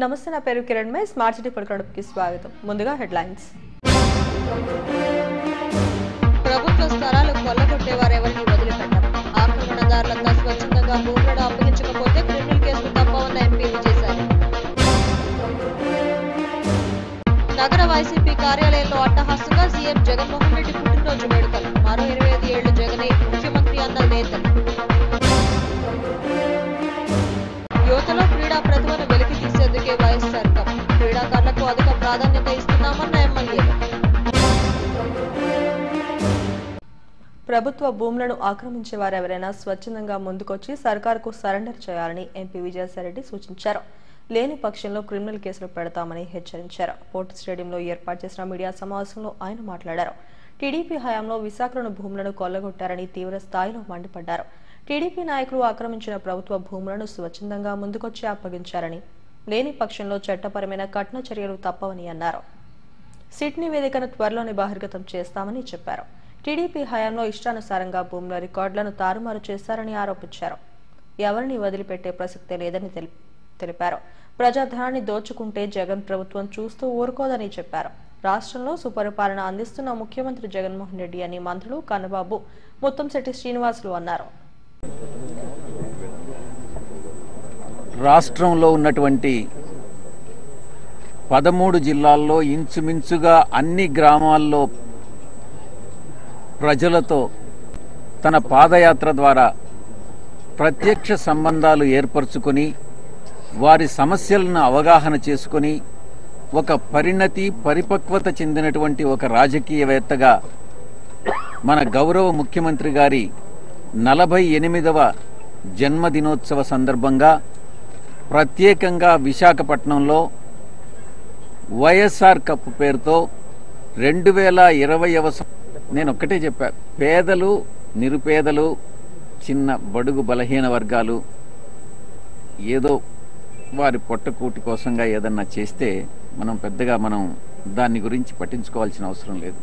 నమస్తే, నా పేరు కిరణ్ మే. స్మార్ట్ సిటీ పడకడపకి స్వాగతం. ముందుగా హెడ్లైన్స్. ప్రభుత్వ స్థలాలు కొల్లగొట్టేవారెవరిని వదిలిపెట్టారు. ఆక్రమణదారులంతా స్వచ్ఛందంగా భూములను అప్పగించకపోతే క్రిమినల్ కేసులు తప్పవన్న ఎంపీ విజయసాయి. నగర వైసీపీ కార్యాలయంలో అట్టహాసంగా సీఎం జగన్మోహన్ రెడ్డి పుట్టినరోజు వేడుకలు. మరో 25 ఏళ్లు జగనే ముఖ్యమంత్రి అన్న నేతలు. యువతలో క్రీడా ప్రతిభను వెలికి తీసేందుకే వైఎస్ఆర్ కప్. క్రీడాకారులకు అధిక ప్రాధాన్యత ఇస్తున్నామన్న ఎమ్మెల్యేలు. ప్రభుత్వ భూములను ఆక్రమించే వారెవరైనా స్వచ్ఛందంగా ముందుకొచ్చి సర్కారుకు సరెండర్ చేయాలని ఎంపీ విజయసాయిరెడ్డి సూచించారు. లేని పక్షంలో క్రిమినల్ కేసులు పెడతామని హెచ్చరించారు. పోర్టు స్టేడియంలో ఏర్పాటు చేసిన మీడియా సమావేశంలో ఆయన మాట్లాడారు. టీడీపీ హయాంలో విశాఖలోని భూములను కొల్లగొట్టారని తీవ్ర స్థాయిలో మండిపడ్డారు. టీడీపీ నాయకులు ఆక్రమించిన ప్రభుత్వ భూములను స్వచ్ఛందంగా ముందుకొచ్చి అప్పగించారని, లేని పక్షంలో చట్టపరమైన కఠిన చర్యలు తప్పవని అన్నారు. సిట్ నివేదికను త్వరలోనే బహిర్గతం చేస్తామని చెప్పారు. టీడీపీ హయాంలో ఇష్టానుసారంగా భూముల రికార్డులను తారుమారు చేశారని ఆరోపించారు. ఎవరిని వదిలిపెట్టే ప్రసక్తే లేదని తెలిపారు. ప్రజాధనాన్ని దోచుకుంటే జగన్ ప్రభుత్వం చూస్తూ ఊరుకోదని చెప్పారు. రాష్ట్రంలో సుపరిపాలన అందిస్తున్న ముఖ్యమంత్రి జగన్మోహన్ రెడ్డి అని మంత్రులు కన్నబాబు, ముత్తంశెట్టి శ్రీనివాసులు అన్నారు. రాష్ట్రంలో ఉన్నటువంటి 13 జిల్లాల్లో ఇంచుమించుగా అన్ని గ్రామాల్లో ప్రజలతో తన పాదయాత్ర ద్వారా ప్రత్యక్ష సంబంధాలు ఏర్పరచుకొని వారి సమస్యలను అవగాహన చేసుకొని ఒక పరిపక్వత చెందినటువంటి ఒక రాజకీయవేత్తగా మన గౌరవ ముఖ్యమంత్రి గారి 48వ జన్మదినోత్సవ సందర్భంగా ప్రత్యేకంగా విశాఖపట్నంలో వైఎస్ఆర్ కప్ పేరుతో 2020వ నేను ఒక్కటే చెప్పా, పేదలు, నిరుపేదలు, చిన్న బడుగు బలహీన వర్గాలు ఏదో వారి పొట్టకూటి కోసంగా ఏదన్నా చేస్తే మనం దాని గురించి పట్టించుకోవాల్సిన అవసరం లేదు.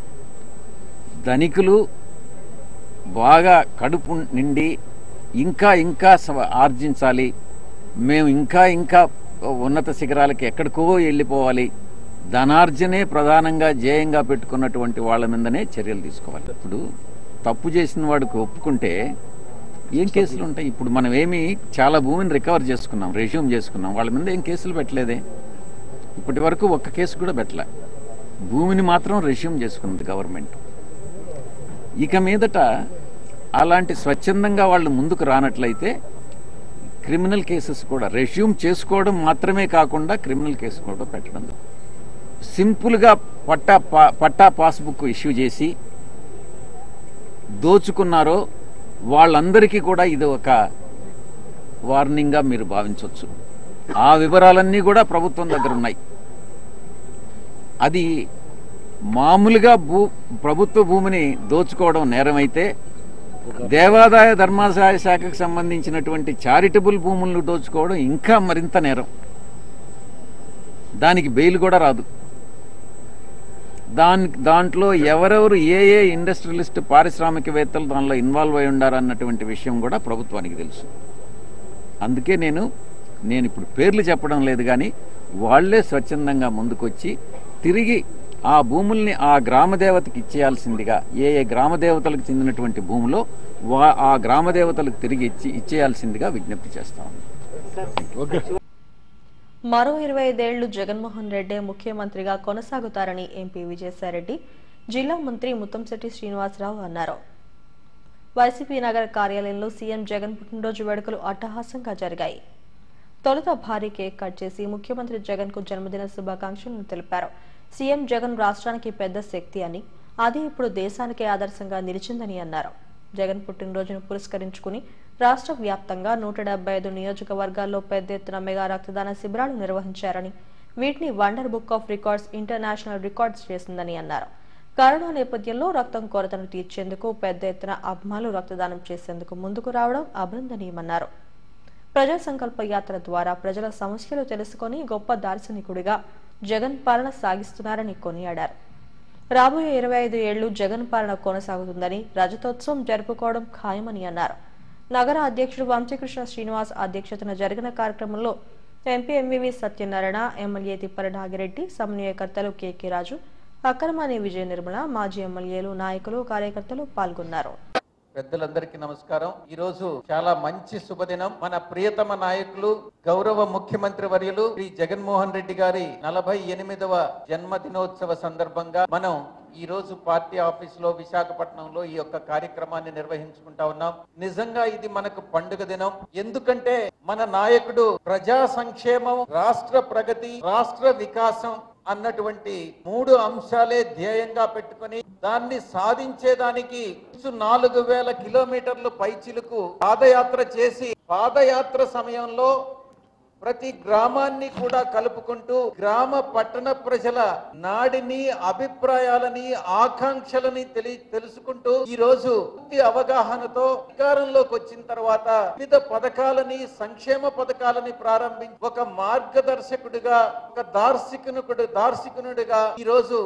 ధనికులు బాగా కడుపు నిండి ఇంకా ఆర్జించాలి, మేము ఇంకా ఉన్నత శిఖరాలకి ఎక్కడికో వెళ్ళిపోవాలి, ధనార్జనే ప్రధానంగా ధ్యేయంగా పెట్టుకున్నటువంటి వాళ్ళ మీదనే చర్యలు తీసుకోవాలి. ఇప్పుడు తప్పు చేసిన వాడికి ఒప్పుకుంటే ఏం కేసులు ఉంటాయి? ఇప్పుడు మనం చాలా భూమిని రికవర్ చేసుకున్నాం, రెజ్యూమ్ చేసుకున్నాం, వాళ్ళ మీద ఏం కేసులు పెట్టలేదే. ఇప్పటి వరకు ఒక్క కేసు కూడా పెట్టలే. భూమిని మాత్రం రెజ్యూమ్ చేసుకున్నది గవర్నమెంట్. ఇక మీదట అలాంటి స్వచ్ఛందంగా వాళ్ళు ముందుకు రానట్లయితే క్రిమినల్ కేసెస్ కూడా రెజ్యూమ్ చేసుకోవడం మాత్రమే కాకుండా క్రిమినల్ కేసు కూడా పెట్టడం. సింపుల్గా పట్టా పాస్బుక్ ఇష్యూ చేసి దోచుకున్నారో వాళ్ళందరికీ కూడా ఇది ఒక వార్నింగ్గా మీరు భావించవచ్చు. ఆ వివరాలన్నీ కూడా ప్రభుత్వం దగ్గర ఉన్నాయి. అది మామూలుగా ప్రభుత్వ భూమిని దోచుకోవడం నేరమైతే, దేవాదాయ ధర్మాదాయ శాఖకు సంబంధించినటువంటి చారిటబుల్ భూములను దోచుకోవడం ఇంకా మరింత నేరం. దానికి బెయిల్ కూడా రాదు. దాంట్లో ఎవరెవరు ఏ ఇండస్ట్రియలిస్ట్ పారిశ్రామికవేత్తలు దానిలో ఇన్వాల్వ్ అయి ఉండారన్నటువంటి విషయం కూడా ప్రభుత్వానికి తెలుసు. అందుకే నేను ఇప్పుడు పేర్లు చెప్పడం లేదు, కానీ వాళ్లే స్వచ్ఛందంగా ముందుకొచ్చి తిరిగి ఆ భూముల్ని ఆ గ్రామదేవతకి ఇచ్చేయాల్సిందిగా, ఏ గ్రామదేవతలకు చెందినటువంటి భూములో ఆ గ్రామదేవతలకు తిరిగి ఇచ్చేయాల్సిందిగా విజ్ఞప్తి చేస్తాను. మరో 25 ఏళ్లు జగన్మోహన్ రెడ్డి ముఖ్యమంత్రిగా కొనసాగుతారని ఎంపీ విజయసాయిరెడ్డి, జిల్లా మంత్రి ముత్తంశెట్టి శ్రీనివాసరావు అన్నారు. వైసీపీ నగర కార్యాలయంలో సీఎం జగన్ పుట్టినరోజు వేడుకలు అట్టహాసంగా జరిగాయి. తొలుత భారీ కేక్ కట్ చేసి ముఖ్యమంత్రి జగన్ కు జన్మదిన శుభాకాంక్షలను తెలిపారు. సీఎం జగన్ రాష్ట్రానికి పెద్ద శక్తి అని, అది ఇప్పుడు దేశానికే ఆదర్శంగా నిలిచిందని అన్నారు. జగన్ పుట్టినరోజును పురస్కరించుకుని రాష్ట్ర వ్యాప్తంగా 175 నియోజకవర్గాల్లో పెద్ద ఎత్తున మెగా రక్తదాన శిబిరాలు నిర్వహించారని, వీటిని wonder book of records international records చేసిందని అన్నారు. కరోనా నేపథ్యంలో రక్తం కొరతను తీర్చేందుకు పెద్ద ఎత్తున అభిమానులు రక్తదానం చేసేందుకు ముందుకు రావడం అభినందనీయమన్నారు. ప్రజా సంకల్ప యాత్ర ద్వారా ప్రజల సమస్యలు తెలుసుకుని గొప్ప దార్శనికుడిగా జగన్ పాలన సాగిస్తున్నారని కొనియాడారు. రాబోయే 25 ఏళ్లు జగన్ పాలన కొనసాగుతుందని, రజతోత్సవం జరుపుకోవడం ఖాయమని అన్నారు. నగర అధ్యక్షుడు వంశీకృష్ణ శ్రీనివాస్ అధ్యక్షతన జరిగిన కార్యక్రమంలో ఎంపీ ఎంవివి సత్యనారాయణ, ఎమ్మెల్యే తిప్పల నాగిరెడ్డి, సమన్వయకర్తలు కెకే రాజు, అక్రమాని విజయ నిర్మల, మాజీ ఎమ్మెల్యేలు, నాయకులు, కార్యకర్తలు పాల్గొన్నారు. పెద్దలందరికీ నమస్కారం. ఈ రోజు చాలా మంచి శుభదినం. మన ప్రియతమ నాయకులు గౌరవ ముఖ్యమంత్రి వర్యులు శ్రీ జగన్మోహన్ రెడ్డి గారి 48వ జన్మదినోత్సవ సందర్భంగా మనం ఈ రోజు పార్టీ ఆఫీస్ లో విశాఖపట్నంలో ఈ యొక్క కార్యక్రమాన్ని నిర్వహించుకుంటా ఉన్నాం. నిజంగా ఇది మనకు పండుగ దినం. ఎందుకంటే మన నాయకుడు ప్రజా సంక్షేమం, రాష్ట్ర ప్రగతి, రాష్ట్ర వికాసం అన్నటువంటి 3 అంశాలే ధ్యేయంగా పెట్టుకుని దాన్ని సాధించేదానికి 4000 కిలోమీటర్లు పైచిలుకు పాదయాత్ర చేసి, పాదయాత్ర సమయంలో ప్రతి గ్రామాన్ని కూడా కలుపుకుంటూ గ్రామ పట్టణ ప్రజల నాడిని, అభిప్రాయాలని, ఆకాంక్షలని తెలుసుకుంటూ ఈ రోజు పూర్తి అవగాహనతో అధికారంలోకి వచ్చిన తర్వాత వివిధ పథకాలని, సంక్షేమ పథకాలని ప్రారంభించి ఒక మార్గదర్శకుడిగా, ఒక దార్శనికునుడిగా ఈ రోజు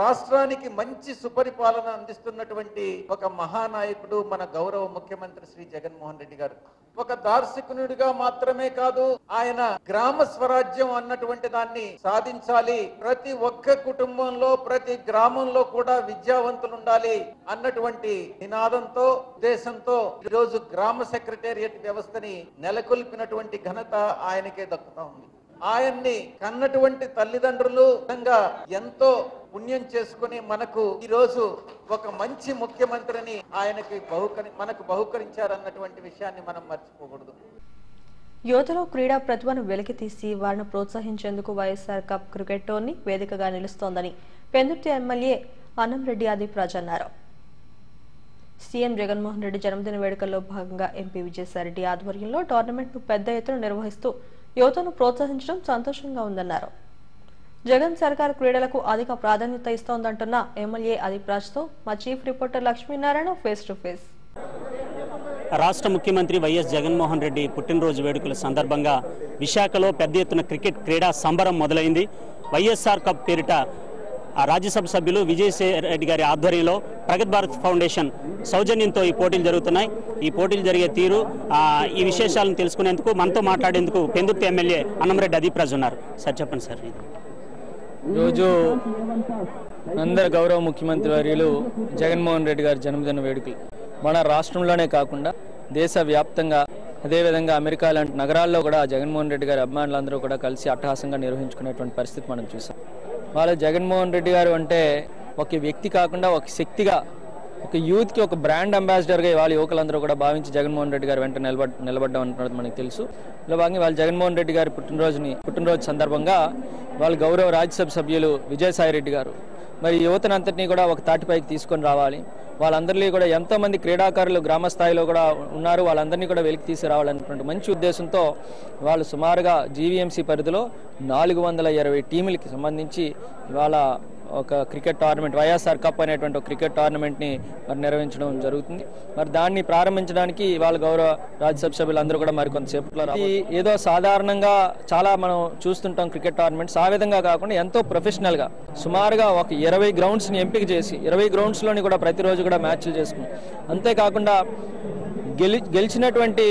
రాష్ట్రానికి మంచి సుపరిపాలన అందిస్తున్నటువంటి ఒక మహానాయకుడు మన గౌరవ ముఖ్యమంత్రి శ్రీ జగన్మోహన్ రెడ్డి గారు. ఒక దార్శనికునుడిగా మాత్రమే కాదు, ఆయన గ్రామ స్వరాజ్యం అన్నటువంటి దాన్ని సాధించాలి, ప్రతి ఒక్క కుటుంబంలో, ప్రతి గ్రామంలో కూడా విద్యావంతులు ఉండాలి అన్నటువంటి నినాదంతో, ఉద్దేశంతో ఈరోజు గ్రామ సెక్రటేరియట్ వ్యవస్థని నెలకొల్పినటువంటి ఘనత ఆయనకే దక్కుతా ఉంది. ఆయన్ని కన్నటువంటి తల్లిదండ్రులు ఎంతో పుణ్యం చేసుకుని మనకు ఈ రోజు ఒక మంచి ముఖ్యమంత్రిని మనకు బహుకరించారన్నటువంటి విషయాన్ని మనం మర్చిపోకూడదు. యువతలో క్రీడా ప్రతిభను వెలికితీసి వారిని ప్రోత్సహించేందుకు వైఎస్ఆర్ కప్ క్రికెట్ టోర్నీ వేదికగా నిలుస్తోందని పెందుర్తి ఎమ్మెల్యే అన్నంరెడ్డి ఆదిప్రాజ్ అన్నారు. సీఎం జగన్మోహన్ రెడ్డి జన్మదిన వేడుకల్లో భాగంగా ఎంపీ విజయసాయిరెడ్డి ఆధ్వర్యంలో టోర్నమెంట్ను పెద్ద ఎత్తున నిర్వహిస్తూ యువతను ప్రోత్సహించడం సంతోషంగా ఉందన్నారు. జగన్ సర్కార్ క్రీడలకు అధిక ప్రాధాన్యత ఇస్తోందంటున్న ఎమ్మెల్యే ఆదిప్రాజ్తో మా chief reporter Lakshminarayana face to face. రాష్ట్ర ముఖ్యమంత్రి వైఎస్ జగన్మోహన్ రెడ్డి పుట్టినరోజు వేడుకల సందర్భంగా విశాఖలో పెద్ద ఎత్తున క్రికెట్ క్రీడా సంబరం మొదలైంది. వైఎస్ఆర్ కప్ పేరిట రాజ్యసభ సభ్యులు విజయసాయిరెడ్డి గారి ఆధ్వర్యంలో ప్రగత్ భారత్ ఫౌండేషన్ సౌజన్యంతో ఈ పోటీలు జరుగుతున్నాయి. ఈ పోటీలు జరిగే తీరు, ఈ విశేషాలను తెలుసుకునేందుకు మనతో మాట్లాడేందుకు పెందుర్తి ఎమ్మెల్యే అన్నంరెడ్డి ఆదిప్రాజ్ ఉన్నారు. సార్ చెప్పండి సార్. రోజు అందరు గౌరవ ముఖ్యమంత్రి వర్యులు జగన్మోహన్ రెడ్డి గారి జన్మదిన వేడుకలు మన రాష్ట్రంలోనే కాకుండా దేశవ్యాప్తంగా, అదేవిధంగా అమెరికా లాంటి నగరాల్లో కూడా జగన్మోహన్ రెడ్డి గారి అభిమానులందరూ కూడా కలిసి అట్టహాసంగా నిర్వహించుకునేటువంటి పరిస్థితి మనం చూసాం. వాళ్ళు జగన్మోహన్ రెడ్డి గారు అంటే ఒక వ్యక్తి కాకుండా ఒక శక్తిగా, ఒక యూత్కి ఒక బ్రాండ్ అంబాసిడర్గా వాళ్ళ యువకులందరూ కూడా భావించి జగన్మోహన్ రెడ్డి గారు వెంట నిలబడ్డం అంటున్నది మనకు తెలుసు. ఇలా భాగంగా వాళ్ళు జగన్మోహన్ రెడ్డి గారి పుట్టినరోజు సందర్భంగా వాళ్ళు గౌరవ రాజ్యసభ సభ్యులు విజయసాయిరెడ్డి గారు మరి యువతనంతటినీ కూడా ఒక తాటిపైకి తీసుకొని రావాలి, వాళ్ళందరినీ కూడా ఎంతోమంది క్రీడాకారులు గ్రామ స్థాయిలో కూడా ఉన్నారు, వాళ్ళందరినీ కూడా వెలికి తీసి రావాలనేటువంటి మంచి ఉద్దేశంతో వాళ్ళు సుమారుగా జీవీఎంసీ పరిధిలో 420 టీములకి సంబంధించి ఇవాళ ఒక క్రికెట్ టోర్నమెంట్, వైఎస్ఆర్ కప్ అనేటువంటి ఒక క్రికెట్ టోర్నమెంట్ని మరి నిర్వహించడం జరుగుతుంది. మరి దాన్ని ప్రారంభించడానికి వాళ్ళ గౌరవ రాజ్యసభ సభ్యులందరూ కూడా మరి కొంతసేపట్లో ఏదో సాధారణంగా చాలా మనం చూస్తుంటాం క్రికెట్ టోర్నమెంట్స్, ఆ విధంగా కాకుండా ఎంతో ప్రొఫెషనల్గా సుమారుగా ఒక 20 గ్రౌండ్స్ని ఎంపిక చేసి 20 గ్రౌండ్స్లోని కూడా ప్రతిరోజు కూడా మ్యాచ్లు చేసుకున్నాం. అంతేకాకుండా గెలిచినటువంటి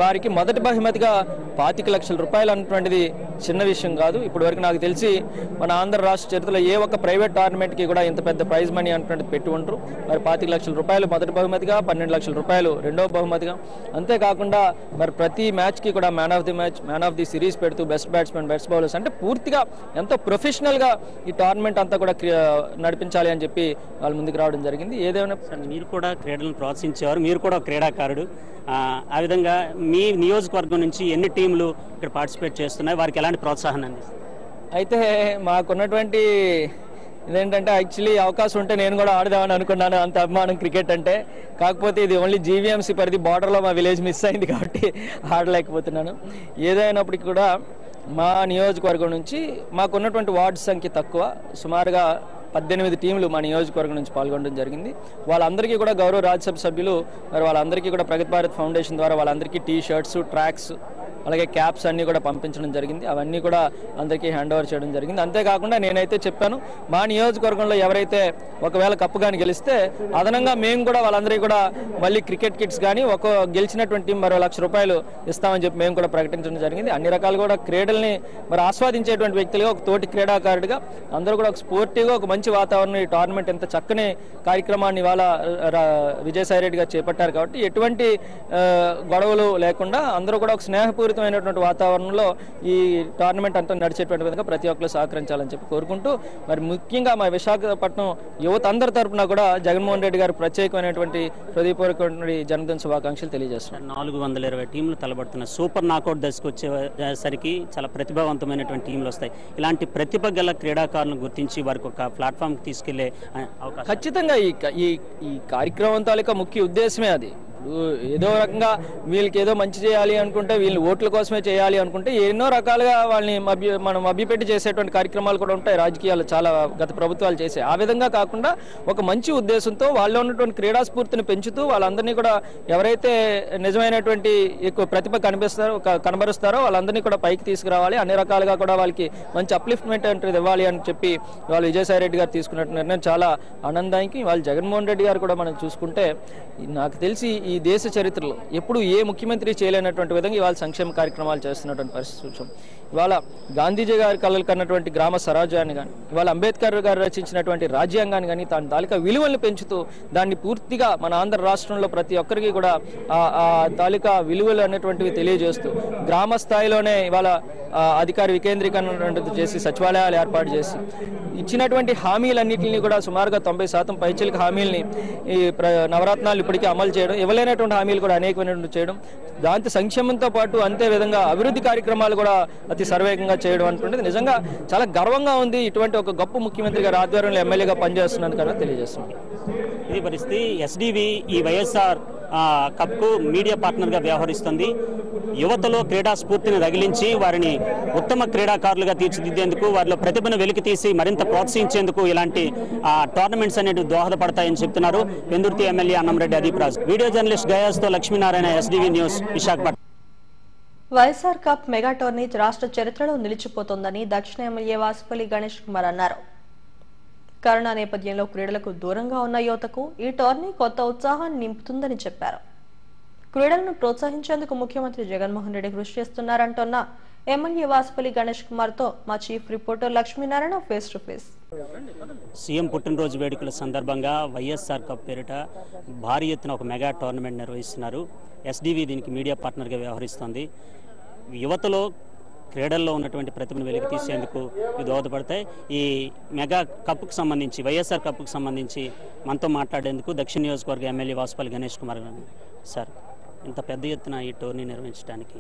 వారికి మొదటి బహుమతిగా 25 లక్షల రూపాయలు అన్నటువంటిది చిన్న విషయం కాదు. ఇప్పటి వరకు నాకు తెలిసి మన ఆంధ్ర రాష్ట్ర చరిత్రలో ఏ ఒక్క ప్రైవేట్ టోర్నమెంట్కి కూడా ఇంత పెద్ద ప్రైజ్ మనీ అన్నటువంటిది పెట్టి ఉంటారు. మరి 25 లక్షల రూపాయలు మొదటి బహుమతిగా, 12 లక్షల రూపాయలు రెండవ బహుమతిగా, అంతేకాకుండా మరి ప్రతి మ్యాచ్కి కూడా man of the match, man of the series పెడుతూ బెస్ట్ బ్యాట్స్మెన్, బెస్ట్ బౌలర్స్ అంటే పూర్తిగా ఎంతో ప్రొఫెషనల్గా ఈ టోర్నమెంట్ అంతా కూడా నడిపించాలి అని చెప్పి వాళ్ళు ముందుకు రావడం జరిగింది. ఏదైనా మీరు కూడా క్రీడలను ప్రోత్సహించేవారు, మీరు కూడా క్రీడాకారుడు, ఆ విధంగా మీ నియోజకవర్గం నుంచి ఎన్ని టీంలు ఇక్కడ పార్టిసిపేట్ చేస్తున్నాయి, వారికి ఎలాంటి ప్రోత్సాహం అందిస్తుంది? అయితే మాకున్నటువంటి ఇదేంటంటే యాక్చువల్లీ అవకాశం ఉంటే నేను కూడా ఆడదామని అనుకున్నాను, అంత అభిమానం క్రికెట్ అంటే. కాకపోతే ఇది ఓన్లీ జీవీఎంసీ పరిధి బార్డర్లో మా విలేజ్ మిస్ అయింది కాబట్టి ఆడలేకపోతున్నాను. ఏదైనప్పటికీ కూడా మా నియోజకవర్గం నుంచి మాకున్నటువంటి వార్డు సంఖ్య తక్కువ, సుమారుగా 18 టీంలు మా నియోజకవర్గం నుంచి పాల్గొనడం జరిగింది. వాళ్ళందరికీ కూడా గౌరవ రాజ్యసభ సభ్యులు మరి వాళ్ళందరికీ కూడా ప్రగత్ భారత్ ఫౌండేషన్ ద్వారా వాళ్ళందరికీ టీ షర్ట్స్, ట్రాక్స్, అలాగే క్యాప్స్ అన్నీ కూడా పంపించడం జరిగింది. అవన్నీ కూడా అందరికీ హ్యాండ్ ఓవర్ చేయడం జరిగింది. అంతేకాకుండా నేనైతే చెప్పాను, మా నియోజకవర్గంలో ఎవరైతే ఒకవేళ కప్పు కానీ గెలిస్తే అదనంగా మేము కూడా వాళ్ళందరికీ కూడా మళ్ళీ క్రికెట్ కిట్స్ కానీ గెలిచినటువంటి టీం మరో ₹1,00,000 ఇస్తామని చెప్పి మేము కూడా ప్రకటించడం జరిగింది. అన్ని రకాలు కూడా క్రీడల్ని ఆస్వాదించేటువంటి వ్యక్తులుగా, ఒక తోటి క్రీడాకారుడిగా అందరూ కూడా ఒక స్పోర్టివ్గా ఒక మంచి వాతావరణం, ఈ టోర్నమెంట్ ఎంత చక్కని కార్యక్రమాన్ని ఇవాళ విజయసాయి రెడ్డి గారు చేపట్టారు కాబట్టి ఎటువంటి గొడవలు లేకుండా అందరూ కూడా ఒక స్నేహపూరితమైనటువంటి వాతావరణంలో ఈ టోర్నమెంట్ అంతా నడిచేటువంటి విధంగా ప్రతి ఒక్కరు సహకరించాలని చెప్పి కోరుకుంటూ, మరి ముఖ్యంగా మా విశాఖపట్నం యువత అందరి తరఫున కూడా జగన్మోహన్ రెడ్డి గారు ప్రత్యేకమైనటువంటి హృదయపూర్వకమైనటువంటి జన్మదిన శుభాకాంక్షలు తెలియజేస్తున్నారు. 420 టీంలు తలబడుతున్న సూపర్ నాకౌట్ దశకు వచ్చేసరికి చాలా ప్రతిభావంతమైనటువంటి టీంలు వస్తాయి. ఇలాంటి ప్రతిభ గల క్రీడాకారులను గుర్తించి వారికి ఒక ప్లాట్ఫామ్కి తీసుకెళ్లే అవకాశం ఖచ్చితంగా ఈ కార్యక్రమం తాలూకా ముఖ్య ఉద్దేశమే అది. ఏదో రకంగా వీళ్ళకి ఏదో మంచి చేయాలి అనుకుంటే, వీళ్ళని ఓట్ల కోసమే చేయాలి అనుకుంటే ఎన్నో రకాలుగా వాళ్ళని మనం మభ్యపెట్టి చేసేటువంటి కార్యక్రమాలు కూడా ఉంటాయి రాజకీయాలు, చాలా గత ప్రభుత్వాలు చేసే. ఆ విధంగా కాకుండా ఒక మంచి ఉద్దేశంతో వాళ్ళు ఉన్నటువంటి క్రీడా స్ఫూర్తిని పెంచుతూ వాళ్ళందరినీ కూడా ఎవరైతే నిజమైనటువంటి ఎక్కువ ప్రతిభ కనబరుస్తారో వాళ్ళందరినీ కూడా పైకి తీసుకురావాలి, అన్ని రకాలుగా కూడా వాళ్ళకి మంచి అప్లిఫ్ట్మెంట్ అంటే ఇవ్వాలి అని చెప్పి వాళ్ళు విజయసాయి రెడ్డి గారు తీసుకున్నట్టు నిర్ణయం చాలా ఆనందానికి. వాళ్ళు జగన్మోహన్ రెడ్డి గారు కూడా మనం చూసుకుంటే నాకు తెలిసి ఈ దేశ చరిత్రలో ఎప్పుడు ఏ ముఖ్యమంత్రి చేయలేనటువంటి విధంగా ఇవాళ సంక్షేమ కార్యక్రమాలు చేస్తున్నటువంటి పరిస్థితి చూసాం. ఇవాళ గాంధీజీ గారి కళలు కన్నటువంటి గ్రామ స్వరాజ్యాన్ని కానీ, ఇవాళ అంబేద్కర్ గారు రచించినటువంటి రాజ్యాంగాన్ని కానీ దాని తాలూకా విలువలను పెంచుతూ దాన్ని పూర్తిగా మన ఆంధ్ర రాష్ట్రంలో ప్రతి ఒక్కరికి కూడా ఆ తాలూకా విలువలు అనేటువంటివి తెలియజేస్తూ గ్రామ స్థాయిలోనే ఇవాళ అధికార వికేంద్రీకరణ చేసి సచివాలయాలు ఏర్పాటు చేసి ఇచ్చినటువంటి హామీలన్నింటినీ కూడా సుమారుగా 90% పైచిలకు హామీలని ఈ నవరత్నాలు ఇప్పటికీ అమలు చేయడం, ఇవ్వలేనటువంటి హామీలు కూడా అనేకమైనటువంటి చేయడం, దాంతో సంక్షేమంతో పాటు అంతే విధంగా అభివృద్ధి కార్యక్రమాలు కూడా అతి సర్వేగంగా చేయడం అంటుండేది నిజంగా చాలా గర్వంగా ఉంది. ఇటువంటి ఒక గొప్ప ముఖ్యమంత్రి గారి ఆధ్వర్యంలో ఎమ్మెల్యేగా పనిచేస్తున్నాను కన్నా తెలియజేస్తున్నాను. ఈ పరిస్థితి ఎస్డివి ఈ వైఎస్ఆర్ కప్కు మీడియా పార్ట్నర్గా వ్యవహరిస్తుంది. యువతలో క్రీడా స్ఫూర్తిని రగిలించి వారిని ఉత్తమ క్రీడాకారులుగా తీర్చిదిద్దేందుకు, వారిలో ప్రతిభను వెలికితీసి మరింత ప్రోత్సహించేందుకు ఇలాంటి టోర్నమెంట్స్ అనేవి దోహదపడతాయని చెప్తున్నారు Pendurthi MLA Annamreddy Adeep Raju. Video journalist గయాస్తో Lakshminarayana, SDV news, Visakhapatnam. YSR cup mega tourney రాష్ట్ర చరిత్రలో నిలిచిపోతోందని దక్షిణ ఎమ్మెల్యే వాసుపల్లి గణేష్ కుమార్ అన్నారు. కరోనా నేపథ్యంలో క్రీడలకు దూరంగా ఉన్న యువతకు ఈ టోర్నీ కొత్త ఉత్సాహాన్ని నింపుతుందని చెప్పారు. క్రీడలను ప్రోత్సహించేందుకు ముఖ్యమంత్రి జగన్మోహన్ రెడ్డి కృషి చేస్తున్నారంటున్న ఎమ్మెల్యే వాసుపల్లి గణేష్ కుమార్ తో మా chief reporter Lakshminarayana face to face. CM పుట్టినరోజు వేడుకల సందర్భంగా వైఎస్ఆర్ కప్ పేరిట భారీ ఎత్తున ఒక మెగా టోర్నమెంట్ నిర్వహిస్తున్నారు. ఎస్డివి దీనికి మీడియా పార్ట్నర్గా వ్యవహరిస్తోంది. యువతలో క్రీడల్లో ఉన్నటువంటి ప్రతిభను వెలికి తీసేందుకు దోహదపడతాయి. ఈ మెగా కప్కు సంబంధించి, వైఎస్ఆర్ కప్కు సంబంధించి మనతో మాట్లాడేందుకు దక్షిణ నియోజకవర్గ ఎమ్మెల్యే వాసుపల్లి గణేష్ కుమార్ గారు. సార్, ఇంత పెద్ద ఎత్తున ఈ టోర్నీ నిర్వహించడానికి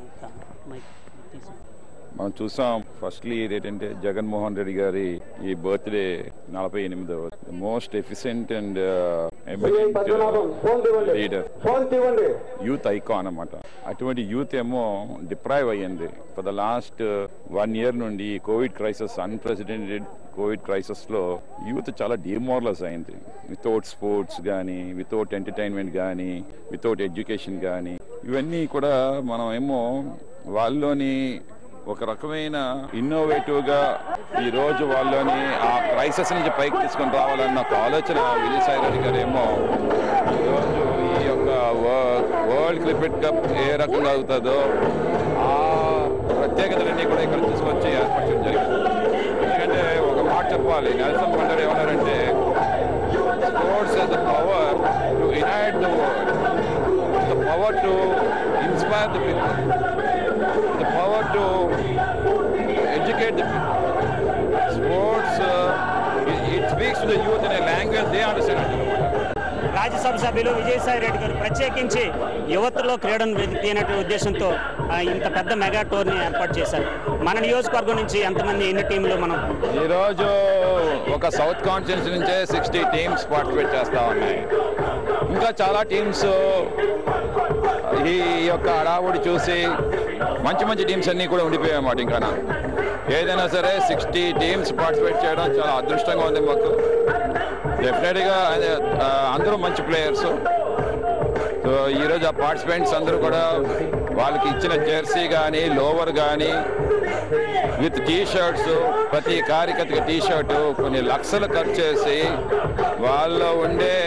మనం చూసాం. ఫస్ట్లీ ఏంటంటే జగన్మోహన్ రెడ్డి గారి ఈ బర్త్డే 48వ most efficient and leader, youth icon అన్నమాట. అటువంటి యూత్ ఏమో డిప్రైవ్ అయ్యింది ఫర్ ద లాస్ట్ 1 year నుండి. COVID crisis, unprecedented COVID crisis లో యూత్ చాలా డిమోరలైజ్ అయింది. వితౌట్ స్పోర్ట్స్ కానీ, వితౌట్ ఎంటర్టైన్మెంట్ కానీ, వితౌట్ ఎడ్యుకేషన్ కానీ, ఇవన్నీ కూడా మనం ఏమో వాళ్ళలోని ఒక రకమైన ఇన్నోవేటివ్ గా ఈ రోజు వాళ్ళని ఆ క్రైసిస్ నుంచి పైకి తీసుకొని రావాలన్న ఒక ఆలోచన విజయసాయి రెడ్డి గారు ఏమో ఈరోజు ఈ యొక్క వరల్డ్ క్రికెట్ కప్ ఏ రకంగా అవుతుందో ఆ ప్రత్యేకతలన్నీ కూడా ఇక్కడ తీసుకొచ్చి ఏర్పరచడం జరిగింది. ఎందుకంటే ఒక మాట చెప్పాలి, నెల్సన్ మండేలా ఏమన్నారంటే sports has the power to unite the world, the power to inspire the people, the power to educate the people. Sports it speaks to the youth in a language they understand. Rajya Sabha సభ్యులు విజయసాయి రెడ్డి గారు ప్రత్యేకించి యువతలో క్రీడను వెతికినటువంటి ఉద్దేశంతో ఇంత పెద్ద mega tourney ఏర్పాటు చేశారు. మన నియోజకవర్గం నుంచి ఎన్ని టీంలు మనం ఈరోజు ఒక సౌత్ కాన్స్టిట్యున్సీ నుంచే 60 టీమ్స్ పార్టిసిపేట్ చేస్తూ ఉన్నాయి. ఇంకా చాలా టీమ్స్ ఈ యొక్క హడావుడి చూసి మంచి టీమ్స్ అన్నీ కూడా ఉండిపోయాయి అన్నమాట. ఇంకా ఏదైనా సరే 60 టీమ్స్ పార్టిసిపేట్ చేయడం చాలా అదృష్టంగా ఉంది మాకు. డెఫినెట్గా అందరూ మంచి ప్లేయర్స్. సో ఈరోజు ఆ పార్టిసిపెంట్స్ అందరూ కూడా వాళ్ళకి ఇచ్చిన జెర్సీ కానీ లోవర్ కానీ విత్ టీ షర్ట్స్, ప్రతి కార్యకర్తకి టీ షర్టు కొన్ని లక్షలు ఖర్చు చేసి వాళ్ళలో ఉండే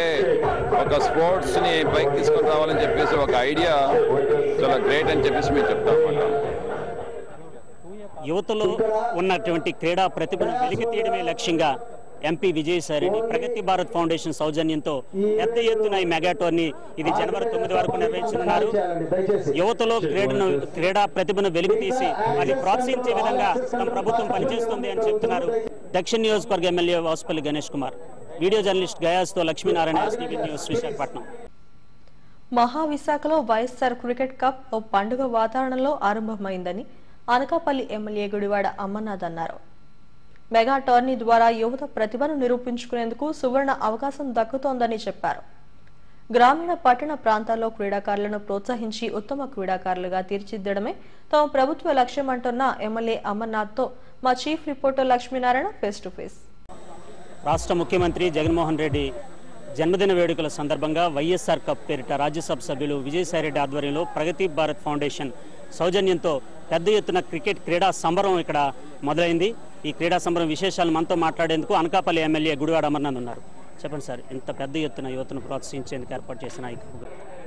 ఒక స్పోర్ట్స్ని పైకి తీసుకొని రావాలని చెప్పేసి ఒక ఐడియా చాలా గ్రేట్ అని చెప్పేసి మేము చెప్తామన్నమాట. యువతలో ఉన్నటువంటి క్రీడా ప్రతిభను వెలికి తీయడమే లక్ష్యంగా ఎంపీ విజయసాయిరెడ్డి ప్రగతి భారత్ ఫౌండేషన్ సౌజన్యంతో పెద్ద ఎత్తున ఈ మెగా టోర్నీ ఇది జనవరి 9 వరకు నిర్వహించనున్నారు. యువతలో క్రీడా ప్రతిభను వెలికి తీసి అది ప్రోత్సహించే విధంగా తమ ప్రభుత్వం పనిచేస్తుంది అని చెప్తున్నారు దక్షిణ నియోజకవర్గ MLA Vasupalli Ganesh Kumar. Video journalist గయాస్తో లక్ష్మీనారాయణ, ఎస్టీవీ న్యూస్, విశాఖపట్నం. మహావిశాఖలో వైఎస్ఆర్ క్రికెట్ కప్ ఓ పండుగ వాతావరణంలో ఆరంభమైందని అనకాపల్లి ఎమ్మెల్యే గుడివాడ అమర్నాథ్ అన్నారు. మెగా టోర్నీ ద్వారా యువత ప్రతిభను నిరూపించుకునేందుకు సువర్ణ అవకాశం దక్కుతోందని చెప్పారు. గ్రామీణ పట్టణ ప్రాంతాల్లో క్రీడాకారులను ప్రోత్సహించి ఉత్తమ క్రీడాకారులుగా తీర్చిదిద్దడమే తమ ప్రభుత్వ లక్ష్యమంటున్న ఎమ్మెల్యే అమర్నాథ్తో మా chief reporter Lakshminarayana face to face. రాష్ట్ర ముఖ్యమంత్రి జగన్మోహన్ రెడ్డి జన్మదిన వేడుకల సందర్భంగా వైఎస్ఆర్ కప్ పేరిట రాజ్యసభ సభ్యులు విజయసాయిరెడ్డి ఆధ్వర్యంలో ప్రగతి భారత్ ఫౌండేషన్ సౌజన్యంతో పెద్ద ఎత్తున క్రికెట్ క్రీడా సంబరం ఇక్కడ మొదలైంది. ఈ క్రీడా సంబరం విశేషాలు మనతో మాట్లాడేందుకు అనకాపల్లి ఎమ్మెల్యే గుడివాడ అమర్నాథ్ ఉన్నారు. చెప్పండి సార్, ఇంత పెద్ద ఎత్తున యువతను ప్రోత్సహించేందుకు ఏర్పాటు చేసిన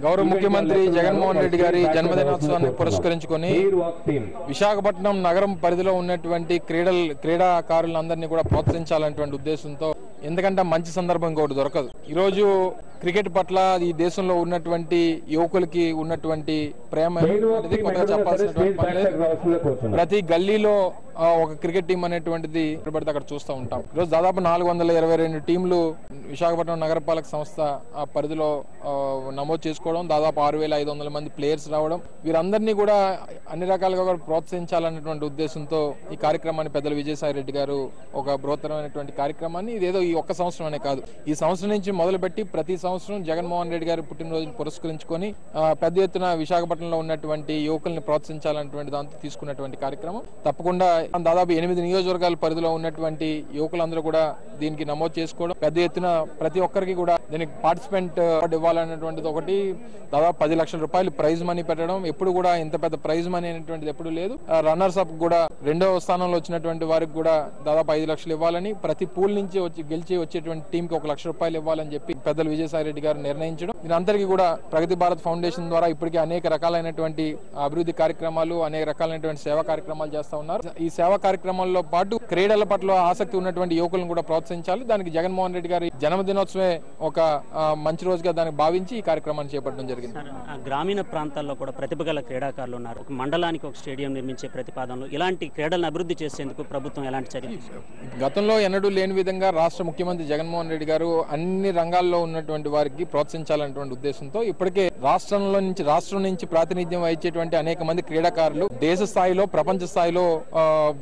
గౌరవ ముఖ్యమంత్రి జగన్మోహన్ రెడ్డి గారి జన్మదినోత్సవాన్ని పురస్కరించుకొని విశాఖపట్నం నగరం పరిధిలో ఉన్నటువంటి క్రీడాకారులందరినీ కూడా ప్రోత్సహించాలనేటువంటి ఉద్దేశంతో, ఎందుకంటే మంచి సందర్భం ఇంకోటి దొరకదు. ఈరోజు క్రికెట్ పట్ల ఈ దేశంలో ఉన్నటువంటి యువకులకి ఉన్నటువంటి ప్రేమ అనేది కొత్తగా చెప్పాల్సినటువంటి పని లేదు. ప్రతి గల్లీలో ఒక క్రికెట్ టీం అనేటువంటిది పడితే అక్కడ చూస్తూ ఉంటాం. ఈరోజు దాదాపు 422 టీంలు విశాఖపట్నం నగరపాలక సంస్థ ఆ పరిధిలో నమోదు చేసుకోవడం, దాదాపు 6500 మంది ప్లేయర్స్ రావడం, వీరందరినీ కూడా అన్ని రకాలుగా కూడా ప్రోత్సహించాలనేటువంటి ఉద్దేశంతో ఈ కార్యక్రమాన్ని పెద్దలు విజయసాయిరెడ్డి గారు ఒక బృహత్తరమైనటువంటి కార్యక్రమాన్ని, ఇదేదో ఈ ఒక్క సంవత్సరం అనే కాదు, ఈ సంవత్సరం నుంచి మొదలుపెట్టి ప్రతి సంవత్సరం జగన్మోహన్ రెడ్డి గారి పుట్టినరోజును పురస్కరించుకొని పెద్ద ఎత్తున విశాఖపట్నంలో ఉన్నటువంటి యువకుల్ని ప్రోత్సహించాలనేటువంటి దాంతో తీసుకున్నటువంటి కార్యక్రమం. తప్పకుండా దాదాపు 8 నియోజకవర్గాల పరిధిలో ఉన్నటువంటి యువకులందరూ కూడా దీనికి నమోదు చేసుకోవడం, పెద్ద ఎత్తున ప్రతి ఒక్కరికి కూడా దీనికి పార్టిసిపెంట్ ఇవ్వాలనేటువంటిది ఒకటి, దాదాపు 10 లక్షల రూపాయలు ప్రైజ్ మనీ పెట్టడం. ఎప్పుడు కూడా ఇంత పెద్ద ప్రైజ్ మనీ అనేటువంటిది ఎప్పుడు లేదు. రన్నర్స్ అప్ కూడా 2వ స్థానంలో వచ్చినటువంటి వారికి కూడా దాదాపు 5 లక్షలు ఇవ్వాలని, ప్రతి పూల్ నుంచి గెలిచి వచ్చేటువంటి టీం కి 1 లక్ష రూపాయలు ఇవ్వాలని చెప్పి పెద్దలు విజయసాయిరెడ్డి గారు నిర్ణయించడం. దీనందరికీ కూడా ప్రగతి భారత్ ఫౌండేషన్ ద్వారా ఇప్పటికే అనేక రకాలైనటువంటి అభివృద్ధి కార్యక్రమాలు, అనేక రకాలైనటువంటి సేవా కార్యక్రమాలు చేస్తా ఉన్నారు. ఈ సేవా కార్యక్రమాల్లో పాటు క్రీడల పట్ల ఆసక్తి ఉన్నటువంటి యువకులను కూడా ప్రోత్సహించాలి. దానికి జగన్మోహన్ రెడ్డి గారి జన్మదినోత్సవమే ఒక మంచి రోజుగా దాన్ని భావించి ఈ కార్యక్రమాన్ని చేపట్టడం జరిగింది. గ్రామీణ ప్రాంతాల్లో కూడా ప్రతిభ గల క్రీడాకారులు ఉన్నారు. ఒక మండలానికి ఒక స్టేడియం నిర్మించే ప్రతిపాదనలు, ఇలాంటి క్రీడలను అభివృద్ధి చేసేందుకు ప్రభుత్వం ఎలాంటి చర్యలు? గతంలో ఎన్నడూ లేని విధంగా రాష్ట్ర ముఖ్యమంత్రి జగన్మోహన్ రెడ్డి గారు అన్ని రంగాల్లో ఉన్నటువంటి వారికి ప్రోత్సహించాలనేటువంటి ఉద్దేశంతో ఇప్పటికే రాష్ట్రం నుంచి ప్రాతినిధ్యం వహించేటువంటి అనేక మంది క్రీడాకారులు దేశ స్థాయిలో, ప్రపంచ స్థాయిలో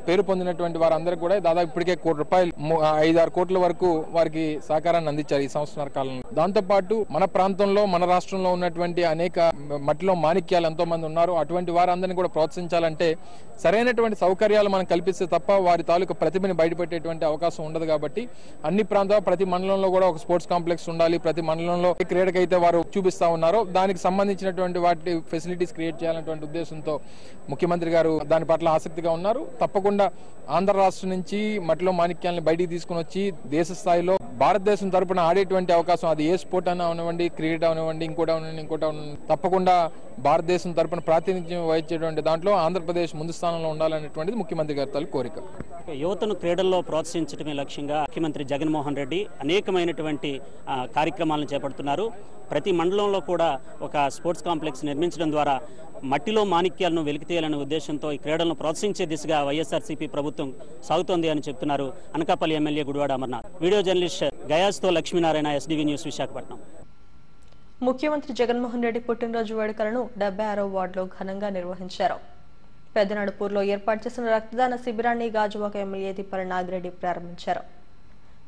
పేరు పొందినటువంటి వారందరికీ కూడా దాదాపు ఇప్పటికే ₹1 కోటి 5-6 కోట్ల వరకు వారికి సహకారాన్ని అందించారు ఈ సంవత్సరాల కాలంలో. దాంతో పాటు మన ప్రాంతంలో, మన రాష్ట్రంలో ఉన్నటువంటి అనేక మట్టిలో మాణిక్యాలు ఎంతో మంది ఉన్నారు. అటువంటి వారందరినీ కూడా ప్రోత్సహించాలంటే సరైనటువంటి సౌకర్యాలు మనం కల్పిస్తే తప్ప వారి తాలూకు ప్రతిభని బయటపెట్టేటువంటి అవకాశం ఉండదు. కాబట్టి అన్ని ప్రాంతాల్లో, ప్రతి మండలంలో కూడా ఒక స్పోర్ట్స్ కాంప్లెక్స్ ఉండాలి. ప్రతి మండలంలో క్రీడకైతే వారు చూపిస్తా ఉన్నారో దానికి సంబంధించినటువంటి వాటి ఫెసిలిటీస్ క్రియేట్ చేయాలనేటువంటి ఉద్దేశంతో ముఖ్యమంత్రి గారు దాని పట్ల ఆసక్తిగా ఉన్నారు. తప్పకుండా ఆంధ్ర రాష్ట్రం నుంచి మట్టిలో మాణిక్యాలను బయటికి తీసుకుని వచ్చి దేశ స్థాయిలో భారతదేశం తరపున ఆడేటువంటి అవకాశం, అది ఏ స్పోర్ట్ అయినా అవనివ్వండి, క్రికెట్ అవనివ్వండి, ఇంకోటి అవనివ్వండి, తప్పకుండా భారతదేశం తరపున ప్రాతినిధ్యం వహించేటువంటి దాంట్లో ఆంధ్రప్రదేశ్ ముందు స్థానంలో ఉండాలనేటువంటిది ముఖ్యమంత్రి గారి తాలూకు కోరిక. యువతను క్రీడల్లో ప్రోత్సహించడమే లక్ష్యంగా ముఖ్యమంత్రి జగన్మోహన్ రెడ్డి అనేకమైనటువంటి కార్యక్రమాలను చేపడుతున్నారు. ప్రతి మండలంలో కూడా ఒక స్పోర్ట్స్ కాంప్లెక్స్ నిర్మించడం ద్వారా మట్టిలో మాణిక్యాలను వెలికితీయాలనే ఉద్దేశంతో ఈ క్రీడలను ప్రోత్సహించే దిశగా వైఎస్ఆర్సీపీ ప్రభుత్వం సాగుతోంది అని చెప్తున్నారు Anakapalli MLA Gudivada Amarnath. Video journalist గయాస్తో లక్ష్మీనారాయణ, ఎస్టీవీ న్యూస్, విశాఖపట్నం. ముఖ్యమంత్రి జగన్మోహన్ రెడ్డి పుట్టినరోజు వేడుకలను 76వ వార్డులో ఘనంగా నిర్వహించారు. పెద్దనడుపూర్లో ఏర్పాటు చేసిన రక్తదాన శిబిరాన్ని గాజువాక ఎమ్మెల్యే తిప్పల నాగిరెడ్డి ప్రారంభించారు.